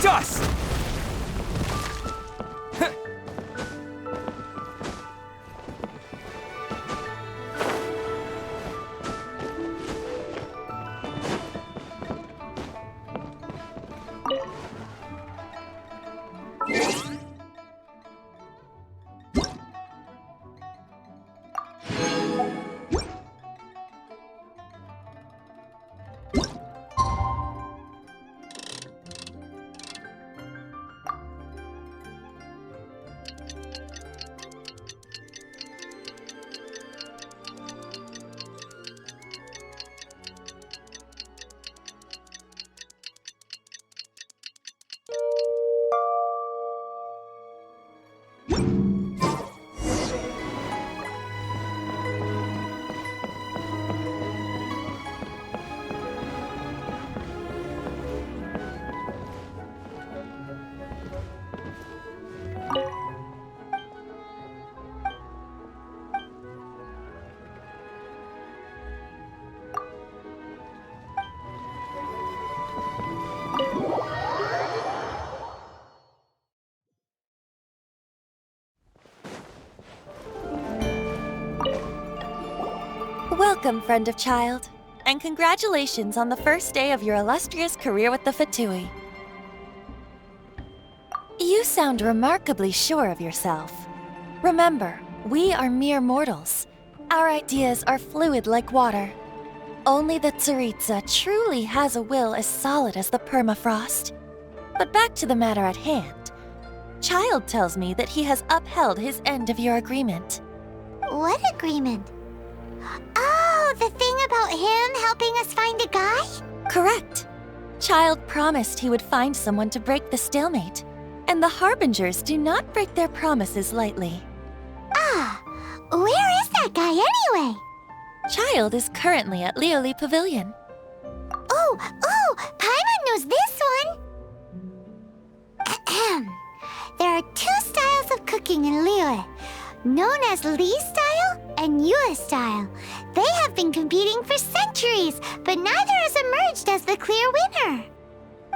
dust! Welcome, friend of child, and congratulations on the first day of your illustrious career with the Fatui. You sound remarkably sure of yourself. Remember, we are mere mortals. Our ideas are fluid like water. Only the Tsaritsa truly has a will as solid as the permafrost. But back to the matter at hand. Child tells me that he has upheld his end of your agreement. What agreement? Oh, the thing about him helping us find a guy? Correct. Child promised he would find someone to break the stalemate. And the Harbingers do not break their promises lightly. Ah, where is that guy anyway? Child is currently at Lioli Pavilion. Oh, Paimon knows this one! Ahem. There are two styles of cooking in Liyue, known as Li style and Yue style. They have been competing for centuries, but neither has emerged as the clear winner.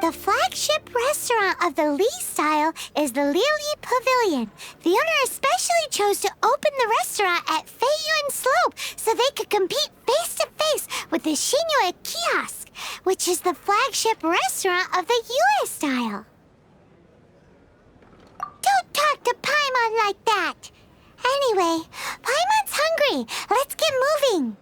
The flagship restaurant of the Li style is the Lioli Pavilion. The owner especially chose to open the restaurant at Feiyuan Slope so they could compete face-to-face with the Shinyue Kiosk, which is the flagship restaurant of the Yue style. Don't talk to Paimon like that! Anyway, Paimon's hungry. Let's get moving.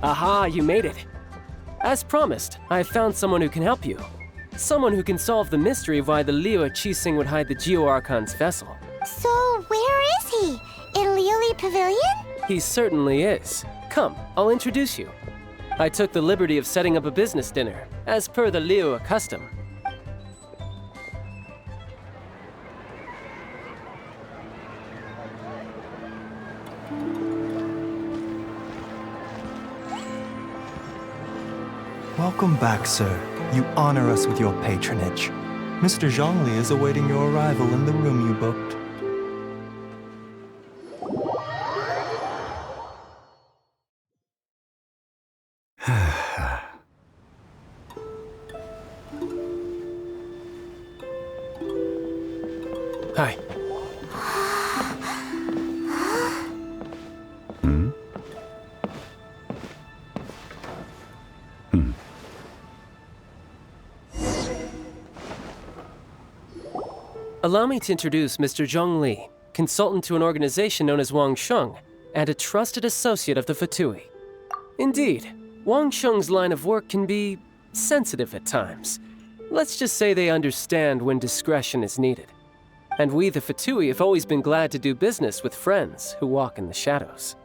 Aha, you made it. As promised, I found someone who can help you. Someone who can solve the mystery of why the Liyue Qixing would hide the Geo-Archon's vessel. So, where is he? In Lioli Pavilion? He certainly is. Come, I'll introduce you. I took the liberty of setting up a business dinner, as per the Liyue custom. Welcome back, sir. You honor us with your patronage. Mr. Zhongli is awaiting your arrival in the room you booked. Hi. Allow me to introduce Mr. Zhong Li, consultant to an organization known as Wang Sheng, and a trusted associate of the Fatui. Indeed, Wang Sheng's line of work can be sensitive at times. Let's just say they understand when discretion is needed. And we, the Fatui, have always been glad to do business with friends who walk in the shadows.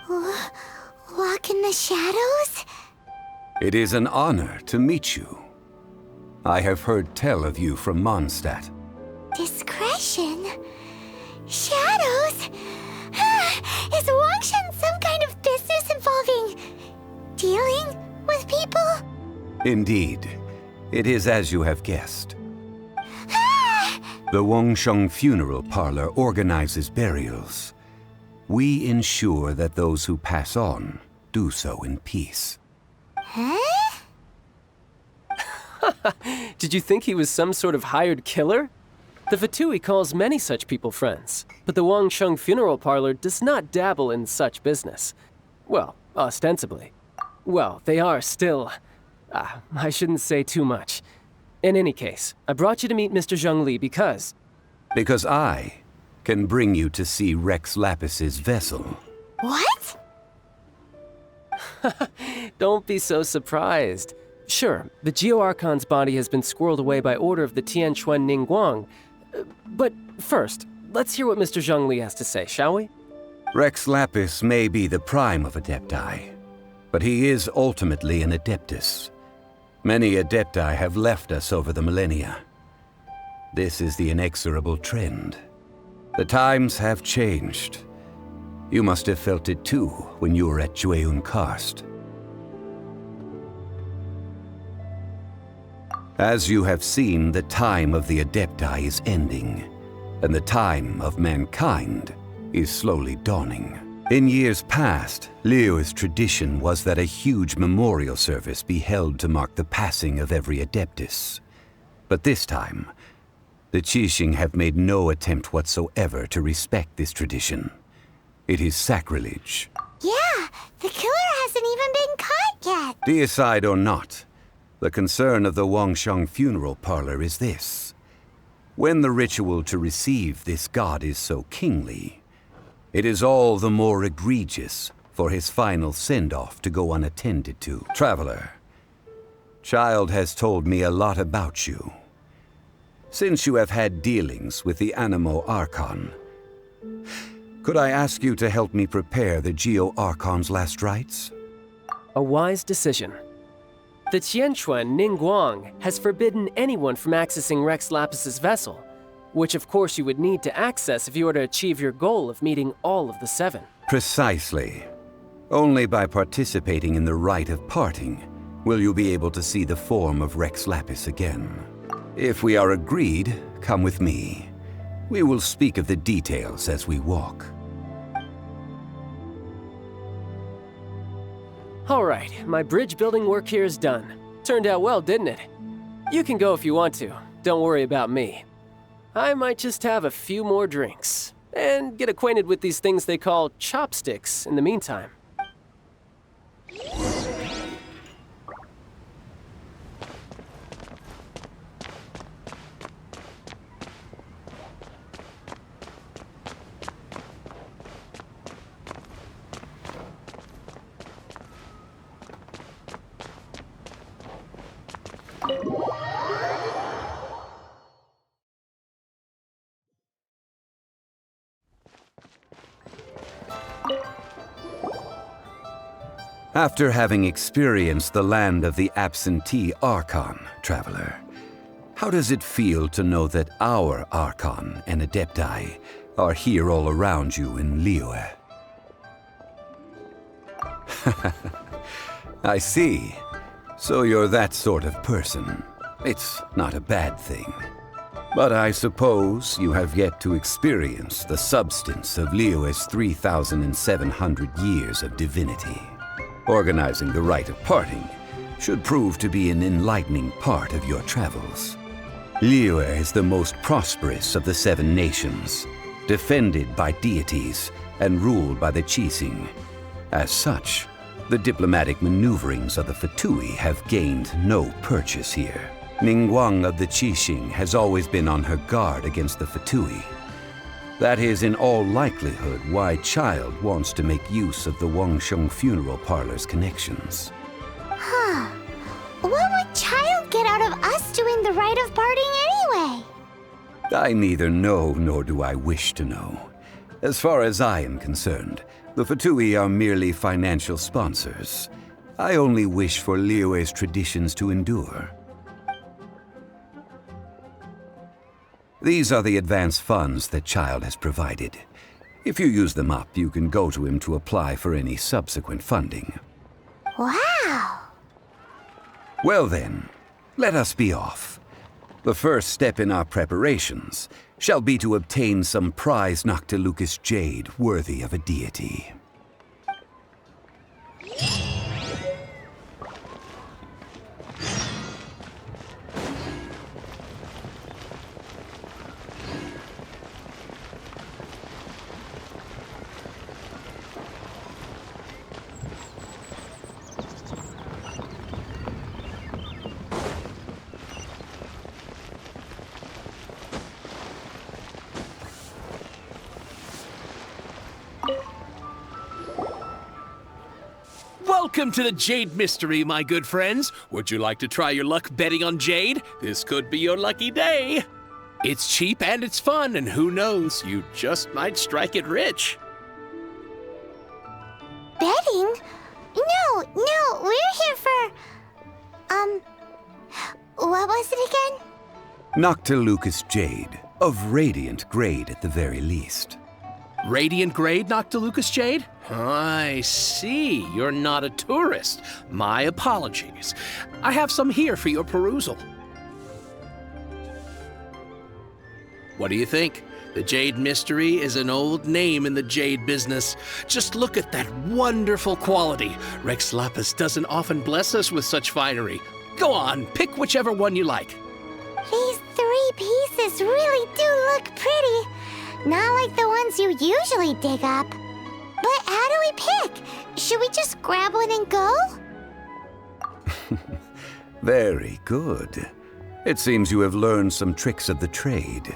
Walk in the shadows? It is an honor to meet you. I have heard tell of you from Mondstadt. Discretion? Shadows? Is Wangshan some kind of business involving dealing with people? Indeed. It is as you have guessed. The Wangsheng Funeral Parlor organizes burials. We ensure that those who pass on do so in peace. Huh? Did you think he was some sort of hired killer? The Fatui calls many such people friends, but the Wangsheng Funeral Parlor does not dabble in such business. Well, ostensibly. Well, they are still... I shouldn't say too much. In any case, I brought you to meet Mr. Zhongli because... Because I can bring you to see Rex Lapis's vessel. What? Don't be so surprised. Sure, the Geo-Archon's body has been squirreled away by order of the Tianquan Ningguang. But first, let's hear what Mr. Zhongli has to say, shall we? Rex Lapis may be the prime of Adepti, but he is ultimately an Adeptus. Many Adepti have left us over the millennia. This is the inexorable trend. The times have changed. You must have felt it too when you were at Jueyun Karst. As you have seen, the time of the Adepti is ending, and the time of mankind is slowly dawning. In years past, Liyue's tradition was that a huge memorial service be held to mark the passing of every Adeptus. But this time, the Qixing have made no attempt whatsoever to respect this tradition. It is sacrilege. Yeah, the killer hasn't even been caught yet. Deicide or not, the concern of the Wangsheng Funeral Parlor is this. When the ritual to receive this god is so kingly, it is all the more egregious for his final send-off to go unattended to. Traveler, Child has told me a lot about you. Since you have had dealings with the Animo Archon, could I ask you to help me prepare the Geo-Archon's last rites? A wise decision. The Tianquan Ningguang has forbidden anyone from accessing Rex Lapis's vessel, which of course you would need to access if you were to achieve your goal of meeting all of the seven. Precisely. Only by participating in the rite of parting will you be able to see the form of Rex Lapis again. If we are agreed, come with me. We will speak of the details as we walk. All right, my bridge building work here is done. Turned out well, didn't it? You can go if you want to. Don't worry about me. I might just have a few more drinks and get acquainted with these things they call chopsticks in the meantime. After having experienced the land of the absentee Archon, Traveler, how does it feel to know that our Archon and Adepti are here all around you in Liyue? I see. So you're that sort of person. It's not a bad thing. But I suppose you have yet to experience the substance of Liyue's 3,700 years of divinity. Organizing the rite of parting should prove to be an enlightening part of your travels. Liyue is the most prosperous of the 7 nations, defended by deities and ruled by the Qixing. As such, the diplomatic maneuverings of the Fatui have gained no purchase here. Ningguang of the Qixing has always been on her guard against the Fatui. That is in all likelihood why Child wants to make use of the Wangsheng Funeral Parlor's connections. Huh. What would Child get out of us doing the rite of parting anyway? I neither know nor do I wish to know. As far as I am concerned, the Fatui are merely financial sponsors. I only wish for Liyue's traditions to endure. These are the advance funds that Child has provided. If you use them up, you can go to him to apply for any subsequent funding. Wow! Well then, let us be off. The first step in our preparations shall be to obtain some prize Noctilucous jade worthy of a deity. Welcome to the Jade Mystery, my good friends. Would you like to try your luck betting on Jade? This could be your lucky day. It's cheap and it's fun, and who knows, you just might strike it rich. Betting? No, we're here for... What was it again? Noctilucous jade, of radiant grade at the very least. Radiant grade, Noctilucous jade? I see. You're not a tourist. My apologies. I have some here for your perusal. What do you think? The Jade Mystery is an old name in the jade business. Just look at that wonderful quality. Rex Lapis doesn't often bless us with such finery. Go on, pick whichever one you like. These 3 pieces really do look pretty. Not like the ones you usually dig up. But how do we pick? Should we just grab one and go? Very good. It seems you have learned some tricks of the trade.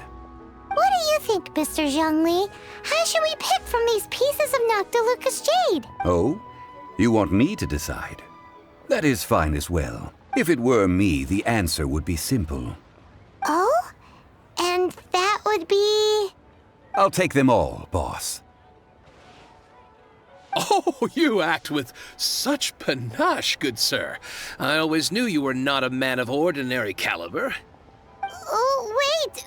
What do you think, Mr. Zhongli? How should we pick from these pieces of Noctilucous jade? Oh? You want me to decide? That is fine as well. If it were me, the answer would be simple. Oh? And that would be... I'll take them all, boss. Oh, you act with such panache, good sir. I always knew you were not a man of ordinary caliber. Oh, wait,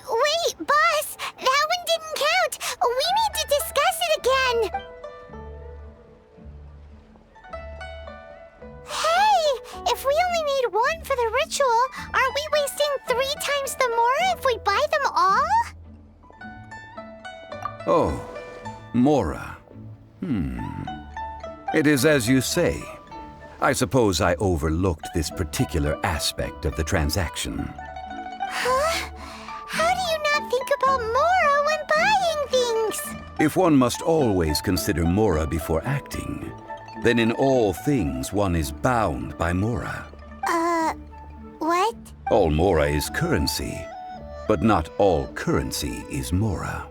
boss! That one didn't count! We need to discuss it again! Hey! If we only need one for the ritual, aren't we wasting 3 times the more if we buy them all? Oh, Mora. It is as you say. I suppose I overlooked this particular aspect of the transaction. Huh? How do you not think about Mora when buying things? If one must always consider Mora before acting, then in all things one is bound by Mora. What? All Mora is currency, but not all currency is Mora.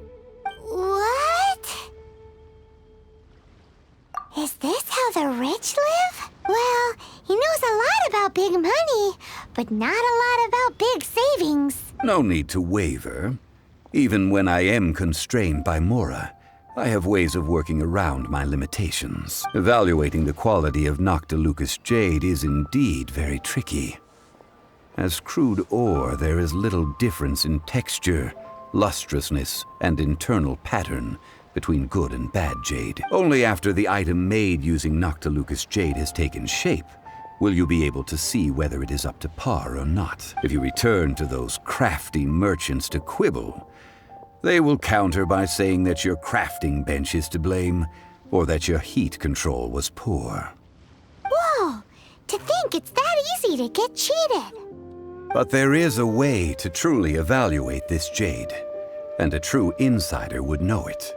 What? Is this how the rich live? Well, he knows a lot about big money, but not a lot about big savings. No need to waver. Even when I am constrained by Mora, I have ways of working around my limitations. Evaluating the quality of Noctilucous jade is indeed very tricky. As crude ore, there is little difference in texture, lustrousness, and internal pattern between good and bad jade. Only after the item made using Noctilucous jade has taken shape will you be able to see whether it is up to par or not. If you return to those crafty merchants to quibble, they will counter by saying that your crafting bench is to blame, or that your heat control was poor. Whoa! To think it's that easy to get cheated. But there is a way to truly evaluate this jade, and a true insider would know it.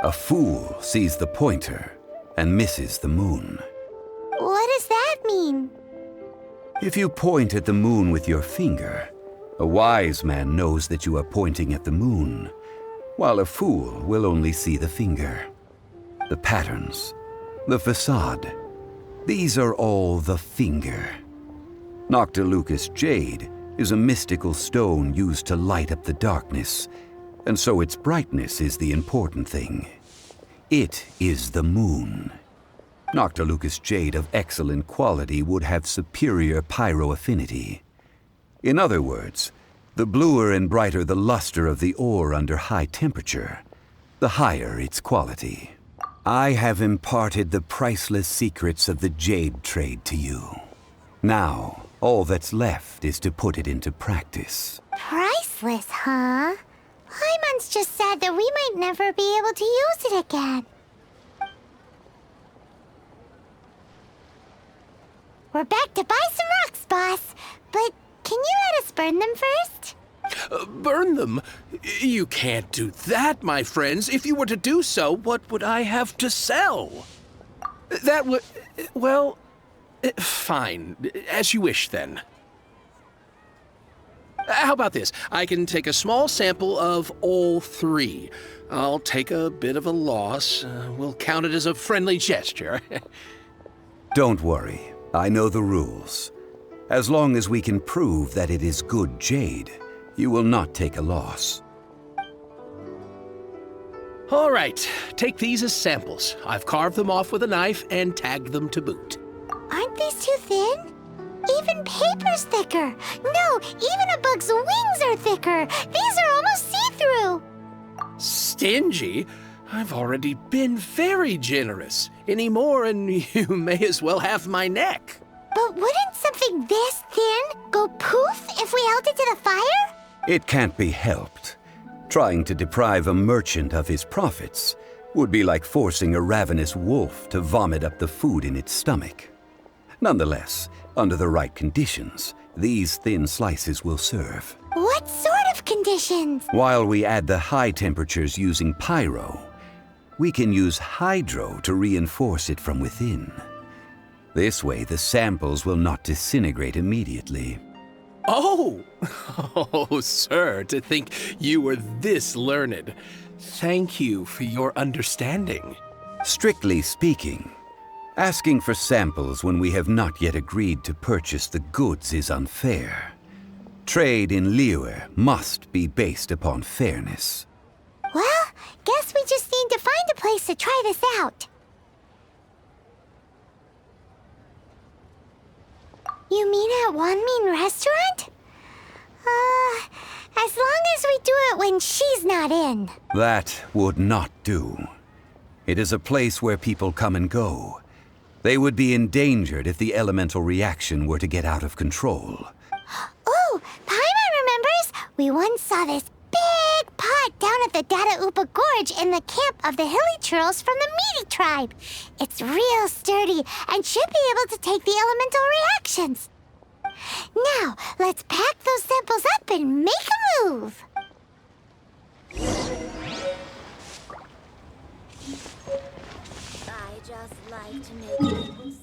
A fool sees the pointer and misses the moon. What does that mean? If you point at the moon with your finger, a wise man knows that you are pointing at the moon, while a fool will only see the finger. The patterns, the facade, these are all the finger. Noctilucous jade is a mystical stone used to light up the darkness, and so its brightness is the important thing. It is the moon. Noctilucous jade of excellent quality would have superior pyro affinity. In other words, The bluer and brighter the luster of the ore under high temperature, the higher its quality. I have imparted the priceless secrets of the jade trade to you. Now, all that's left is to put it into practice. Priceless, huh? Hyman's just sad that we might never be able to use it again. We're back to buy some rocks, boss. But can you let us burn them first? Burn them? You can't do that, my friends. If you were to do so, what would I have to sell? That would... well... fine. As you wish, then. How about this? I can take a small sample of all three. I'll take a bit of a loss. We'll count it as a friendly gesture. Don't worry. I know the rules. As long as we can prove that it is good jade, you will not take a loss. All right. Take these as samples. I've carved them off with a knife and tagged them to boot. Aren't these too thin? Even paper's thicker. No, even a bug's wings are thicker. These are almost see-through. Stingy? I've already been very generous. Any more and you may as well have my neck. But wouldn't something this thin go poof if we held it to the fire? It can't be helped. Trying to deprive a merchant of his profits would be like forcing a ravenous wolf to vomit up the food in its stomach. Nonetheless, under the right conditions, these thin slices will serve. What sort of conditions? While we add the high temperatures using pyro, we can use hydro to reinforce it from within. This way, the samples will not disintegrate immediately. Oh! Oh, sir, to think you were this learned. Thank you for your understanding. Strictly speaking, asking for samples when we have not yet agreed to purchase the goods is unfair. Trade in Liyue must be based upon fairness. Well, guess we just need to find a place to try this out. You mean at Wanmin Restaurant? As long as we do it when she's not in. That would not do. It is a place where people come and go. They would be endangered if the elemental reaction were to get out of control. Oh, Paimon remembers! We once saw this big pot down at the Dada Upa Gorge in the camp of the hilly churls from the Meaty tribe. It's real sturdy and should be able to take the elemental reactions. Now, let's pack those samples up and make a move. I just like to make people smile.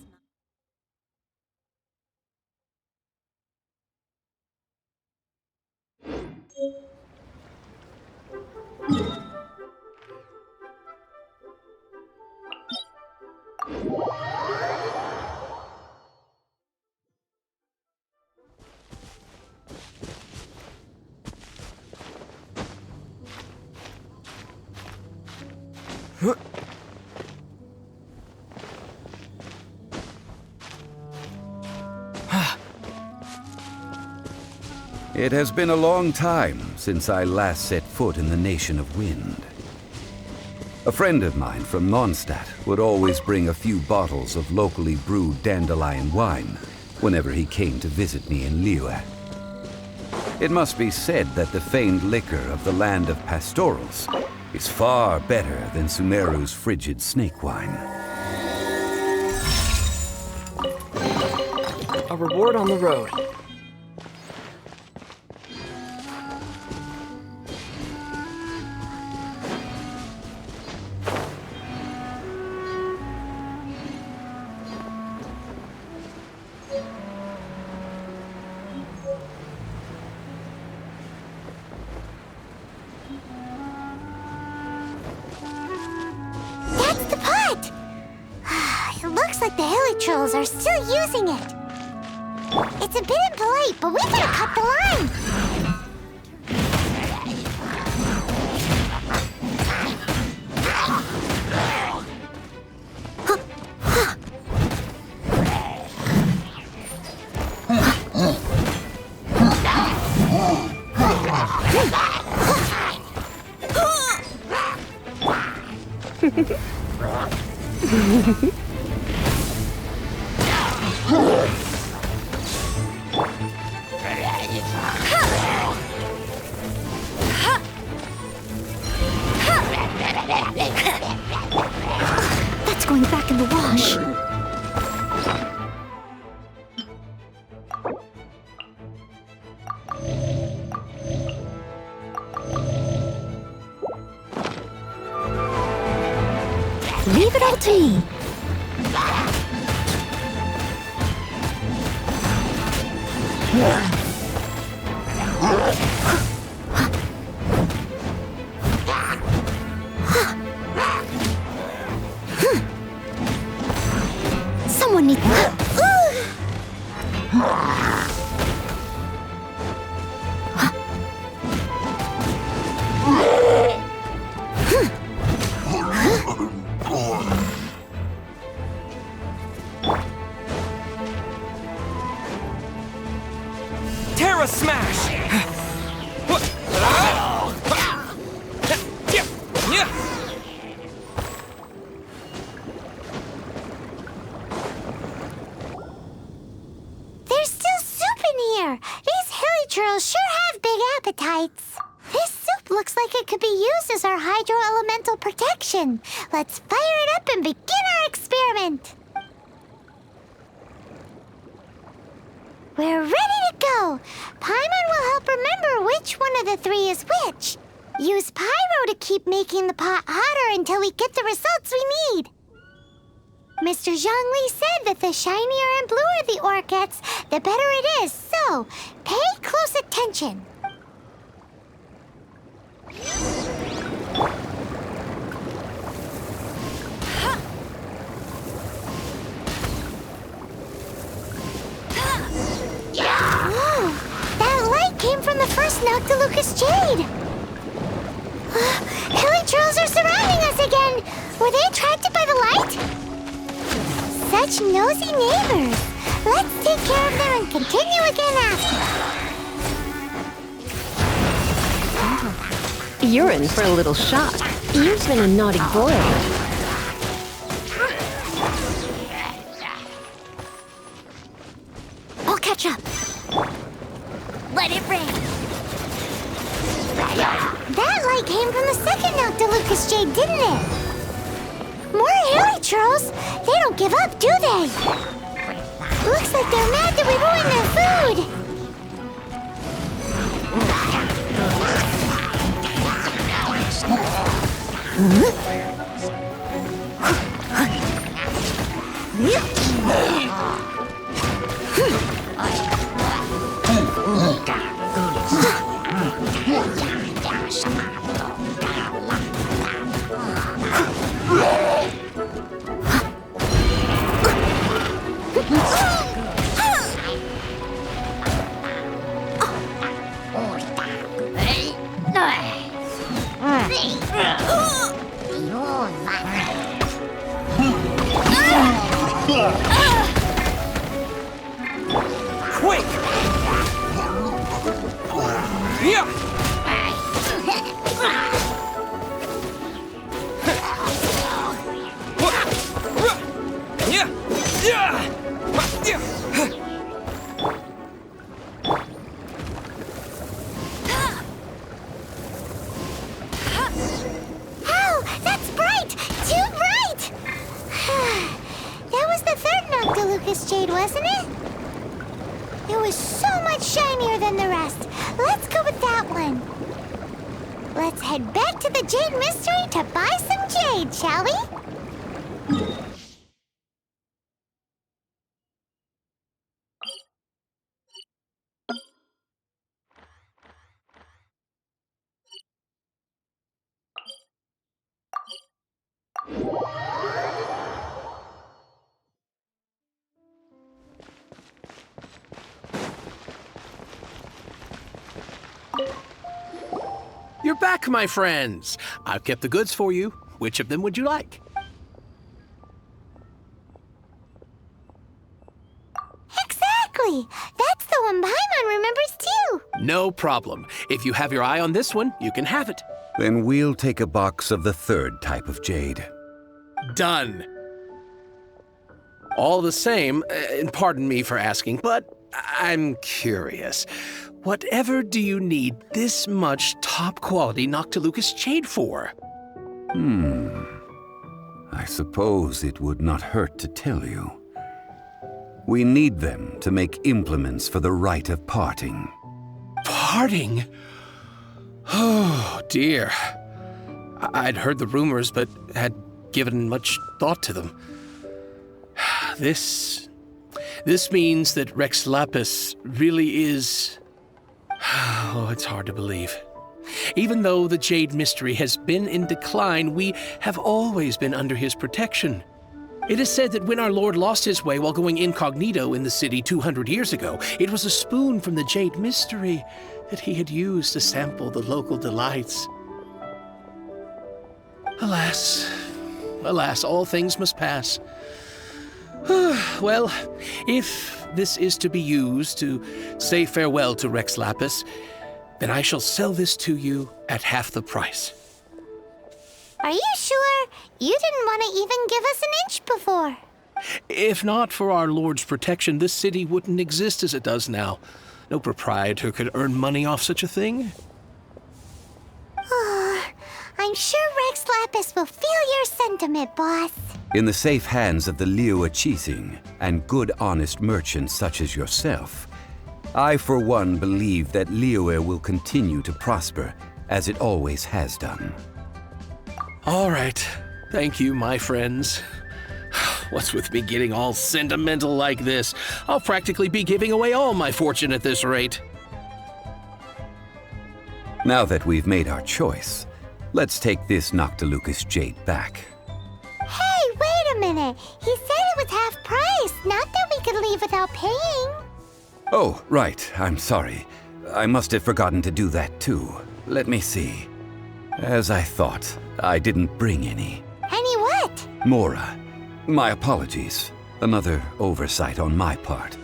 It has been a long time since I last set foot in the Nation of Wind. A friend of mine from Mondstadt would always bring a few bottles of locally brewed dandelion wine whenever he came to visit me in Liyue. It must be said that the famed liquor of the land of pastorals is far better than Sumeru's frigid snake wine. A reward on the road. That's the pot! It looks like the hilly trolls are still using it. It's a bit impolite, but we gotta cut the line. That's going back in the wash. Leave it all to me. Someone needs... Terra Smash! There's still soup in here. These hilly churls sure have big appetites. This soup looks like it could be used as our hydro-elemental protection. Let's fire it up and begin our experiment. We're ready to go. Paimon will help remember which one of the three is which. Use pyro to keep making the pot hotter until we get the results we need. Mr. Zhongli said that the shinier and bluer the ore gets, the better it is, so pay close attention. Whoa! That light came from the first Noctilucous Jade! Hilly trolls are surrounding us again! Were they attracted by the light? Such nosy neighbors! Let's take care of them and continue again after. You're in for a little shock. You've been a naughty boy. I'll catch up. Let it rain. That light came from the second Noctilucous Jade, didn't it? More hilly trolls. They don't give up, do they? Looks like they're mad that we ruined their food. Quick! Yeah! Ow! That's bright! Too bright! That was the third Noctilucous Jade, wasn't it? It was so much shinier than the rest. Let's go with that one. Let's head back to the Jade Mystery to buy some jade, shall we? You're back, my friends. I've kept the goods for you. Which of them would you like? Exactly! That's the one Paimon remembers too! No problem. If you have your eye on this one, you can have it. Then we'll take a box of the third type of jade. Done. All the same, and pardon me for asking, but I'm curious. Whatever do you need this much top-quality Noctilucous jade for? I suppose it would not hurt to tell you. We need them to make implements for the rite of parting. Parting? Oh, dear. I'd heard the rumors, but had given much thought to them. This means that Rex Lapis really is... Oh, it's hard to believe. Even though the Jade Mystery has been in decline, we have always been under his protection. It is said that when our Lord lost his way while going incognito in the city 200 years ago, it was a spoon from the Jade Mystery that he had used to sample the local delights. Alas, all things must pass. Well, if this is to be used to say farewell to Rex Lapis, then I shall sell this to you at half the price. Are you sure? You didn't want to even give us an inch before. If not for our Lord's protection, this city wouldn't exist as it does now. No proprietor could earn money off such a thing. I'm sure Rex Lapis will feel your sentiment, boss. In the safe hands of the Liyue Qixing and good honest merchants such as yourself, I for one believe that Liyue will continue to prosper as it always has done. All right. Thank you, my friends. What's with me getting all sentimental like this? I'll practically be giving away all my fortune at this rate. Now that we've made our choice, let's take this Noctilucous jade back. Hey, wait a minute. He said it was half price, not that we could leave without paying. Oh, right. I'm sorry. I must have forgotten to do that too. Let me see. As I thought, I didn't bring any. Any what? Mora. My apologies. Another oversight on my part.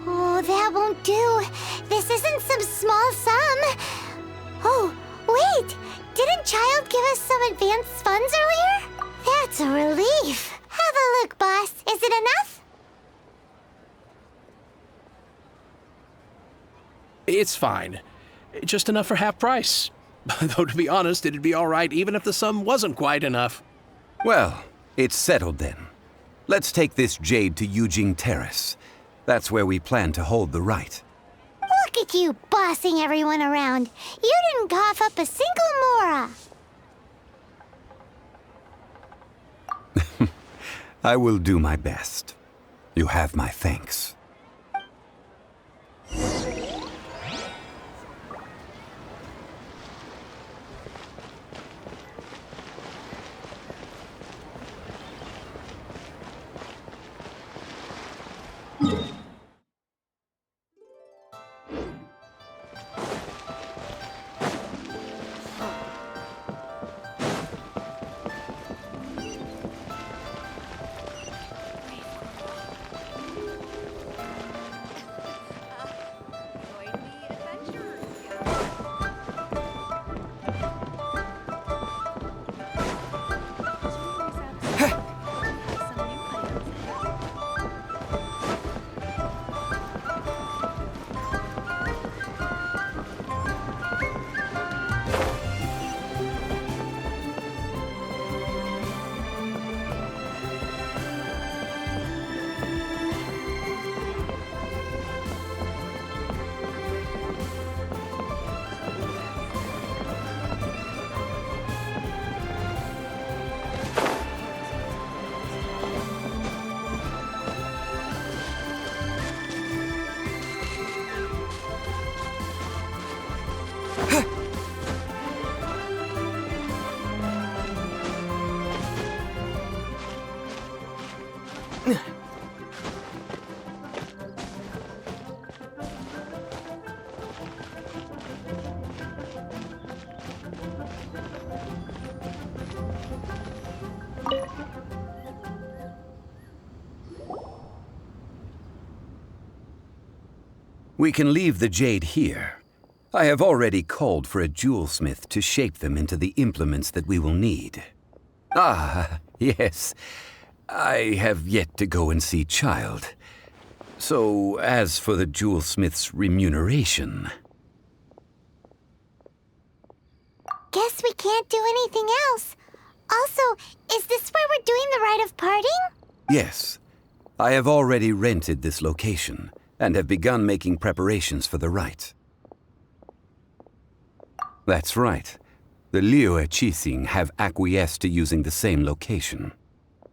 Oh, that won't do. This isn't some small sum. Oh, wait. Didn't Child give us some advanced funds earlier? That's a relief. Have a look, boss. Is it enough? It's fine. Just enough for half price. Though, to be honest, it'd be all right even if the sum wasn't quite enough. Well, it's settled then. Let's take this jade to Yujing Terrace. That's where we plan to hold the rite. Look at you bossing everyone around. You didn't cough up a single mora. I will do my best. You have my thanks. We can leave the jade here. I have already called for a jewelsmith to shape them into the implements that we will need. Ah, yes. I have yet to go and see Child. So, as for the jewelsmith's remuneration... Guess we can't do anything else. Also, is this where we're doing the rite of parting? Yes. I have already rented this location and have begun making preparations for the rite. That's right. The Liyue Qixing have acquiesced to using the same location.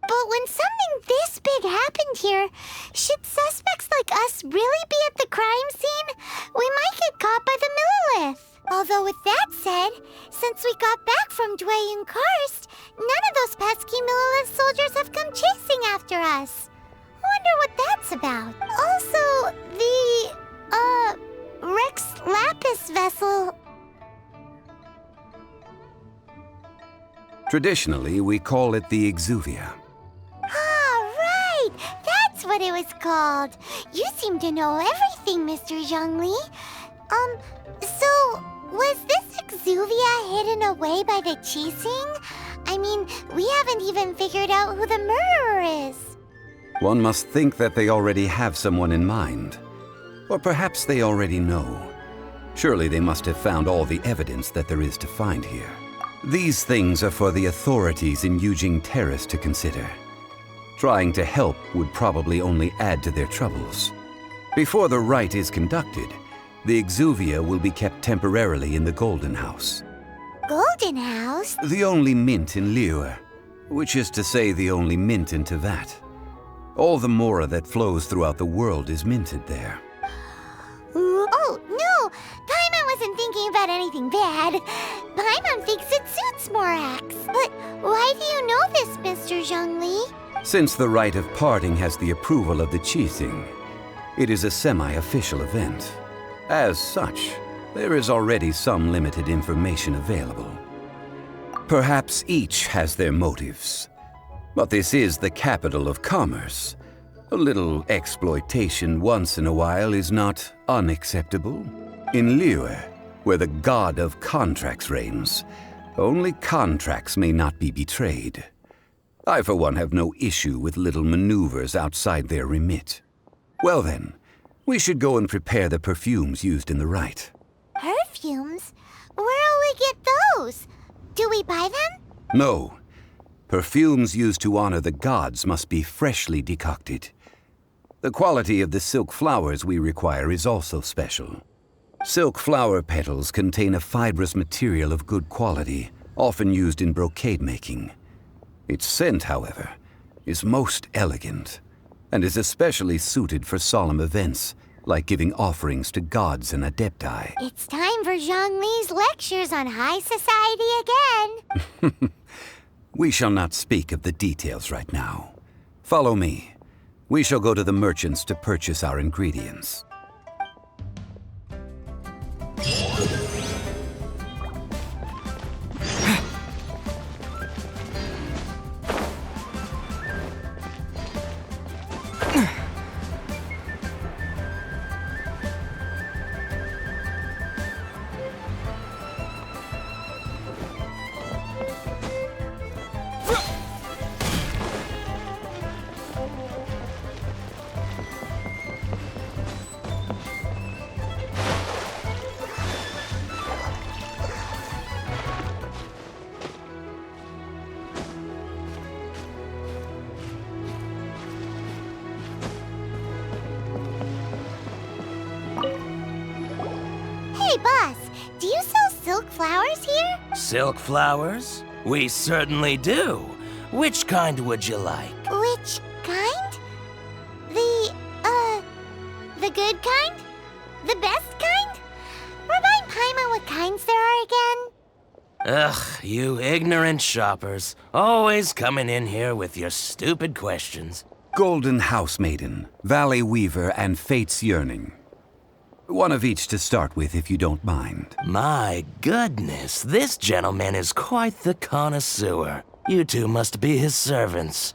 But when something this big happened here, should suspects like us really be at the crime scene? We might get caught by the Millilith. Although with that said, since we got back from Dwayne Karst, none of those pesky Millilith soldiers have come chasing after us. Wonder what that's about. Also, the, Rex Lapis vessel... Traditionally, we call it the Exuvia. Ah, right! That's what it was called. You seem to know everything, Mr. Zhongli. So, was this Exuvia hidden away by the Qixing? I mean, we haven't even figured out who the murderer is. One must think that they already have someone in mind. Or perhaps they already know. Surely they must have found all the evidence that there is to find here. These things are for the authorities in Yujing Terrace to consider. Trying to help would probably only add to their troubles. Before the rite is conducted, the Exuvia will be kept temporarily in the Golden House. Golden House? The only mint in Liyue, which is to say the only mint in Tevat. All the mora that flows throughout the world is minted there. Oh, no! Paimon wasn't thinking about anything bad. Paimon thinks it suits Morax. But why do you know this, Mr. Zhongli? Since the rite of parting has the approval of the Qixing, it is a semi-official event. As such, there is already some limited information available. Perhaps each has their motives. But this is the capital of commerce. A little exploitation once in a while is not unacceptable. In Liyue, where the god of contracts reigns, only contracts may not be betrayed. I, for one, have no issue with little maneuvers outside their remit. Well then, we should go and prepare the perfumes used in the rite. Perfumes? Where'll we get those? Do we buy them? No. Perfumes used to honor the gods must be freshly decocted. The quality of the silk flowers we require is also special. Silk flower petals contain a fibrous material of good quality, often used in brocade making. Its scent, however, is most elegant, and is especially suited for solemn events, like giving offerings to gods and adepti. It's time for Zhongli's lectures on high society again. We shall not speak of the details right now. Follow me. We shall go to the merchants to purchase our ingredients. Hey, boss, do you sell silk flowers here? Silk flowers? We certainly do. Which kind would you like? Which kind? The good kind? The best kind? Remind Paimon what kinds there are again? Ugh, you ignorant shoppers. Always coming in here with your stupid questions. Golden House Maiden, Valley Weaver, and Fate's Yearning. One of each to start with, if you don't mind. My goodness, this gentleman is quite the connoisseur. You two must be his servants.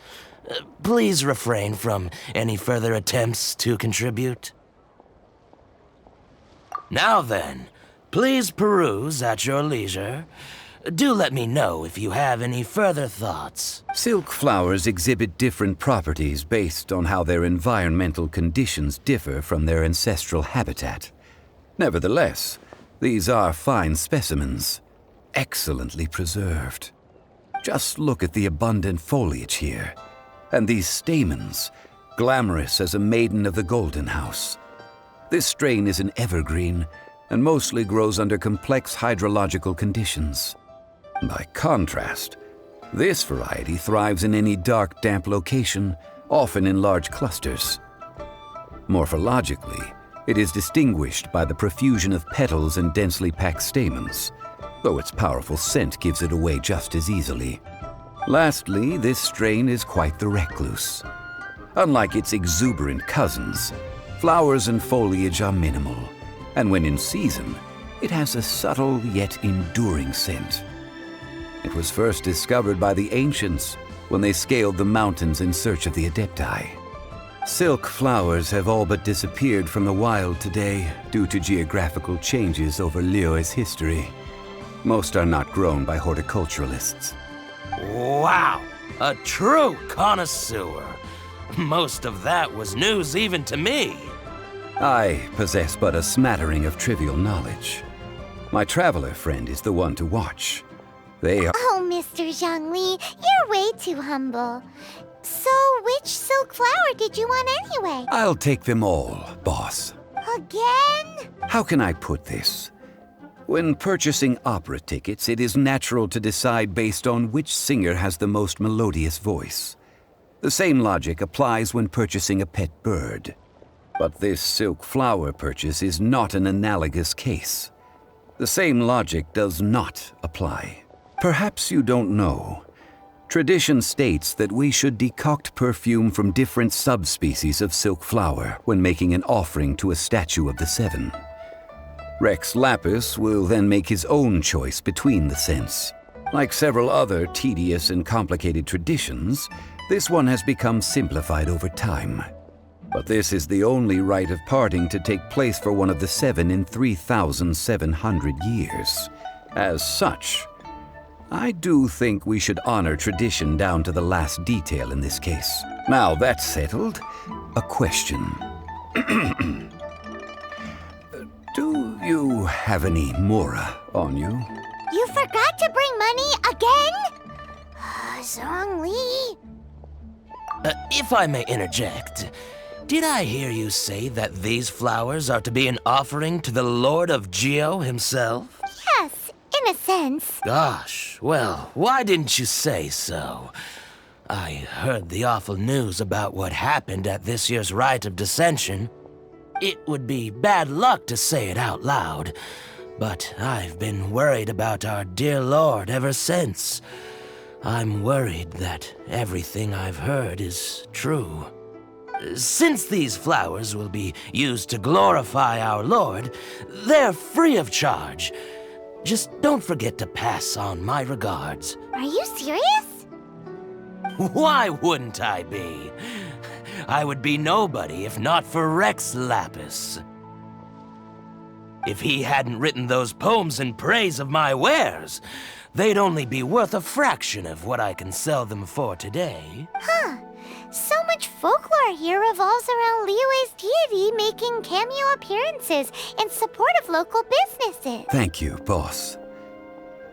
Please refrain from any further attempts to contribute. Now then, please peruse at your leisure. Do let me know if you have any further thoughts. Silk flowers exhibit different properties based on how their environmental conditions differ from their ancestral habitat. Nevertheless, these are fine specimens, excellently preserved. Just look at the abundant foliage here, and these stamens, glamorous as a maiden of the Golden House. This strain is an evergreen and mostly grows under complex hydrological conditions. By contrast, this variety thrives in any dark, damp location, often in large clusters. Morphologically, it is distinguished by the profusion of petals and densely packed stamens, though its powerful scent gives it away just as easily. Lastly, this strain is quite the recluse. Unlike its exuberant cousins, flowers and foliage are minimal, and when in season, it has a subtle yet enduring scent. It was first discovered by the ancients when they scaled the mountains in search of the Adepti. Silk flowers have all but disappeared from the wild today due to geographical changes over Liyue's history. Most are not grown by horticulturalists. Wow! A true connoisseur. Most of that was news even to me. I possess but a smattering of trivial knowledge. My traveler friend is the one to watch. They are— Oh, Mr. Zhongli, you're way too humble. So, which silk flower did you want anyway? I'll take them all, boss. Again? How can I put this? When purchasing opera tickets, it is natural to decide based on which singer has the most melodious voice. The same logic applies when purchasing a pet bird. But this silk flower purchase is not an analogous case. The same logic does not apply. Perhaps you don't know. Tradition states that we should decoct perfume from different subspecies of silk flower when making an offering to a statue of the seven. Rex Lapis will then make his own choice between the scents. Like several other tedious and complicated traditions, this one has become simplified over time. But this is the only rite of parting to take place for one of the seven in 3,700 years. As such, I do think we should honor tradition down to the last detail in this case. Now that's settled, a question. Do you have any mora on you? You forgot to bring money again? Zhongli. If I may interject, did I hear you say that these flowers are to be an offering to the Lord of Geo himself? Yes, in a sense. Gosh, well, why didn't you say so? I heard the awful news about what happened at this year's Rite of Dissension. It would be bad luck to say it out loud, but I've been worried about our dear Lord ever since. I'm worried that everything I've heard is true. Since these flowers will be used to glorify our Lord, they're free of charge. Just don't forget to pass on my regards. Are you serious? Why wouldn't I be? I would be nobody if not for Rex Lapis. If he hadn't written those poems in praise of my wares, they'd only be worth a fraction of what I can sell them for today. Huh. So much folklore here revolves around Liyue's deity making cameo appearances in support of local businesses. Thank you, boss.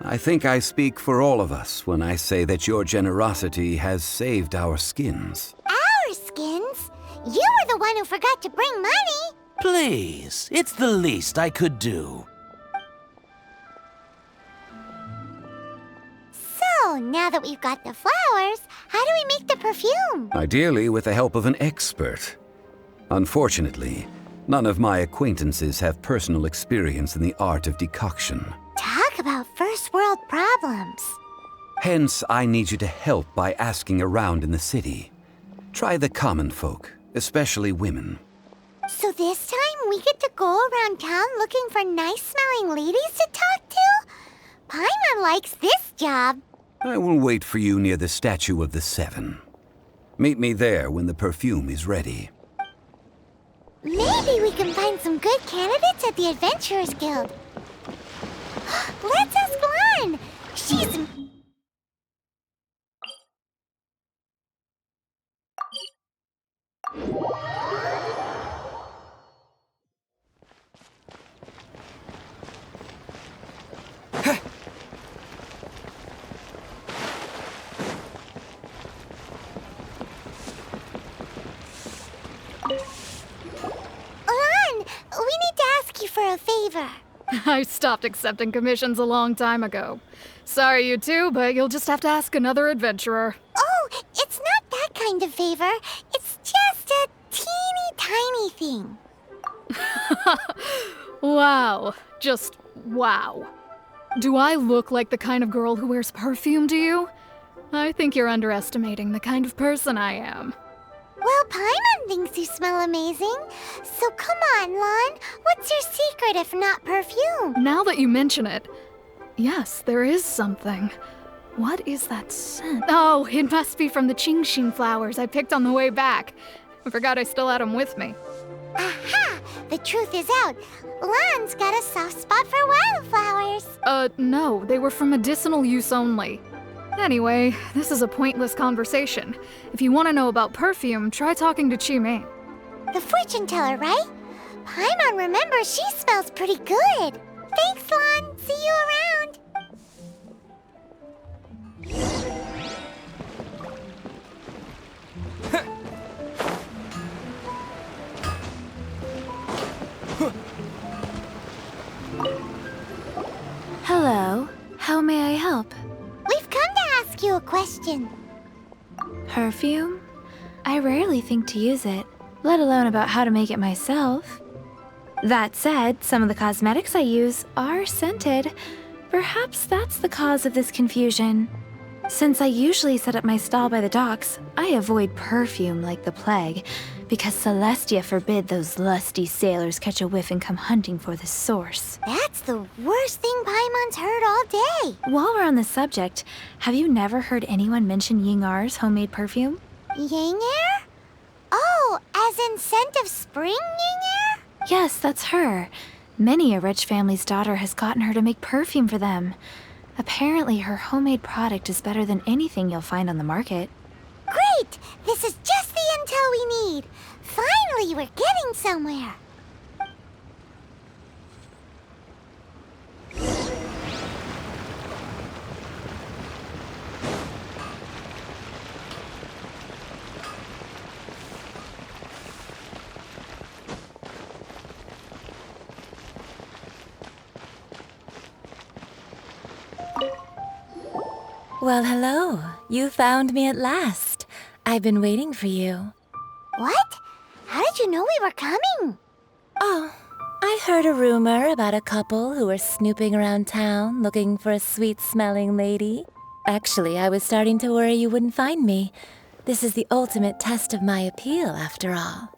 I think I speak for all of us when I say that your generosity has saved our skins. Our skins? You were the one who forgot to bring money. Please, it's the least I could do. So, now that we've got the flowers, how do we make the perfume? Ideally with the help of an expert. Unfortunately, none of my acquaintances have personal experience in the art of decoction. Talk about first world problems. Hence, I need you to help by asking around in the city. Try the common folk, especially women. So this time we get to go around town looking for nice-smelling ladies to talk to? Paimon likes this job. I will wait for you near the statue of the seven. Meet me there when the perfume is ready. Maybe we can find some good candidates at the Adventurers Guild. Let's ask Lan! She's... Lan, we need to ask you for a favor. I stopped accepting commissions a long time ago. Sorry, you two, but you'll just have to ask another adventurer. Oh, it's not that kind of favor. It's just a teeny tiny thing. Wow. Just wow. Do I look like the kind of girl who wears perfume to you? I think you're underestimating the kind of person I am. Well, Paimon thinks you smell amazing. So come on, Lan. What's your secret if not perfume? Now that you mention it, yes, there is something. What is that scent? Oh, it must be from the Genshin flowers I picked on the way back. I forgot I still had them with me. Aha! The truth is out. Lan's got a soft spot for wildflowers. No, they were for medicinal use only. Anyway, this is a pointless conversation. If you want to know about perfume, try talking to Chimay. The fortune teller, right? Paimon remembers she smells pretty good. Thanks, Lan. See you around. Hello. How may I help? We've come to ask you a question. Perfume? I rarely think to use it, let alone about how to make it myself. That said, some of the cosmetics I use are scented. Perhaps that's the cause of this confusion. Since I usually set up my stall by the docks, I avoid perfume like the plague, because Celestia forbid those lusty sailors catch a whiff and come hunting for the source. That's the worst thing Paimon's heard all day. While we're on the subject, have you never heard anyone mention Yingar's homemade perfume? Yingar? Oh, as in scent of spring Yingar? Yes, that's her. Many a rich family's daughter has gotten her to make perfume for them. Apparently, her homemade product is better than anything you'll find on the market. Great! This is just the intel we need. Finally, we're getting somewhere. Well, hello. You found me at last. I've been waiting for you. What? How did you know we were coming? Oh, I heard a rumor about a couple who were snooping around town looking for a sweet-smelling lady. Actually, I was starting to worry you wouldn't find me. This is the ultimate test of my appeal, after all.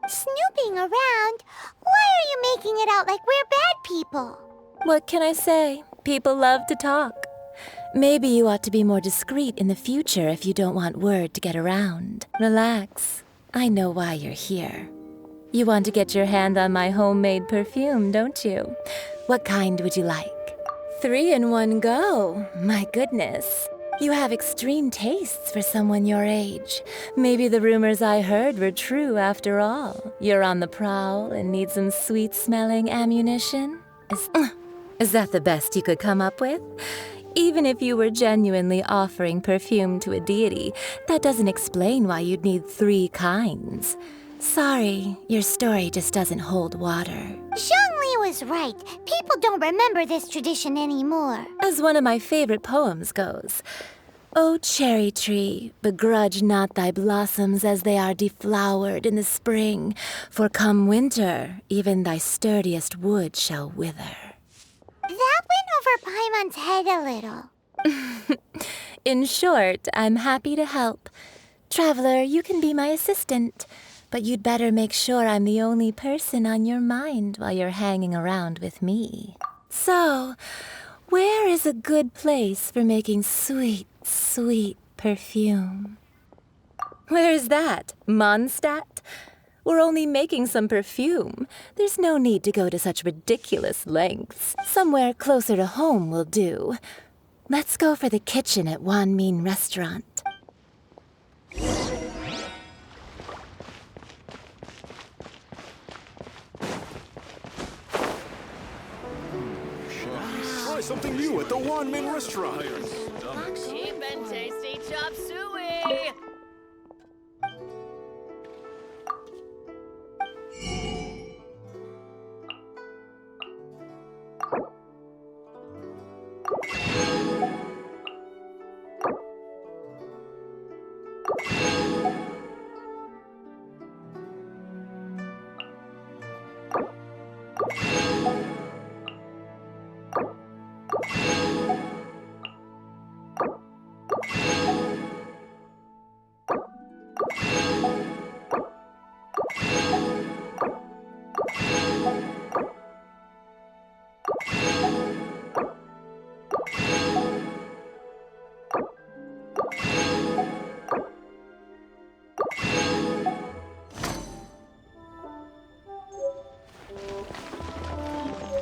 Snooping around? Why are you making it out like we're bad people? What can I say? People love to talk. Maybe you ought to be more discreet in the future if you don't want word to get around. Relax. I know why you're here. You want to get your hand on my homemade perfume, don't you? What kind would you like? 3 in one go. My goodness. You have extreme tastes for someone your age. Maybe the rumors I heard were true after all. You're on the prowl and need some sweet-smelling ammunition? Is that the best you could come up with? Even if you were genuinely offering perfume to a deity, that doesn't explain why you'd need 3 kinds. Sorry, your story just doesn't hold water. Zhongli was right. People don't remember this tradition anymore. As one of my favorite poems goes, "O cherry tree, begrudge not thy blossoms as they are deflowered in the spring, for come winter, even thy sturdiest wood shall wither." That went over Paimon's head a little. In short, I'm happy to help. Traveler, you can be my assistant, but you'd better make sure I'm the only person on your mind while you're hanging around with me. So, where is a good place for making sweet, sweet perfume? Where is that? Mondstadt? We're only making some perfume. There's no need to go to such ridiculous lengths. Somewhere closer to home will do. Let's go for the kitchen at Wan Min Restaurant. Try something new at the Wan Min Restaurant.